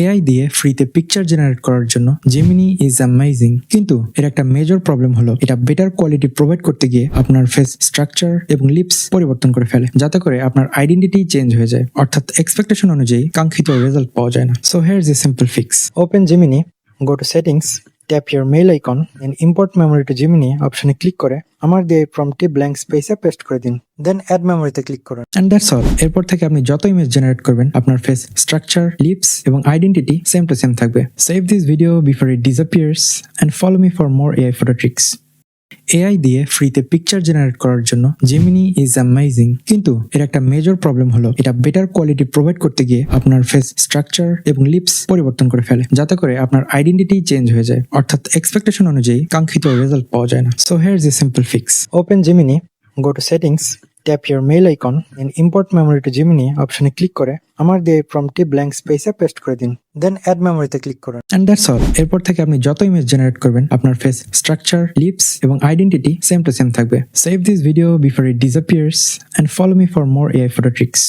AI দিয়ে ফ্রিতে picture generate করার জন্য জেমিনি ইজ অ্যামেজিং, কিন্তু এর একটা মেজর প্রবলেম হলো এটা বেটার কোয়ালিটি প্রোভাইড করতে গিয়ে আপনার ফেস স্ট্রাকচার এবং লিপস পরিবর্তন করে ফেলে, যাতে করে আপনার আইডেন্টিটি চেঞ্জ হয়ে যায়, অর্থাৎ এক্সপেকটেশন অনুযায়ী কাঙ্ক্ষিত রেজাল্ট পাওয়া যায় না। So here is a simple fix. Open Gemini, go to settings, tap your mail icon and import memory to Gemini অপশনে ক্লিক করে আমার দিয়ে প্রম্পটটি ব্ল্যাঙ্ক স্পেসে পেস্ট করে দিন, দেন অ্যাড মেমোরিতে ক্লিক করুন। And that's all. এরপর থেকে আপনি যত ইমেজ জেনারেট করবেন আপনার ফেস স্ট্রাকচার, লিপস এবং আইডেন্টিটি সেম টু সেম থাকবে। Save this video before it disappears and follow me for more AI photo tricks. AI দিয়ে ফ্রিতে পিকচার জেনারেট করার জন্য জেমিনি ইজ অ্যামেজিং, কিন্তু এর একটা মেজর প্রবলেম হলো এটা বেটার কোয়ালিটি প্রোভাইড করতে গিয়ে আপনার ফেস স্ট্রাকচার এবং লিপস পরিবর্তন করে ফেলে, যাতে করে আপনার আইডেন্টিটি চেঞ্জ হয়ে যায়, অর্থাৎ এক্সপেকটেশন অনুযায়ী কাঙ্ক্ষিত রেজাল্ট পাওয়া যায় না। So here is a simple fix. Open Gemini, go to settings, tap your mail icon and import memory to Gemini অপশনে ক্লিক করে আমার দিয়ে প্রম্পটটি ব্ল্যাঙ্ক স্পেসে পেস্ট করে দিন, দেন অ্যাড মেমোরিতে ক্লিক করুন। And that's all. এরপর থেকে আপনি যত ইমেজ জেনারেট করবেন আপনার ফেস স্ট্রাকচার, লিপস এবং আইডেন্টিটি সেম টু সেম থাকবে। Save this video before it disappears and follow me for more AI photo tricks.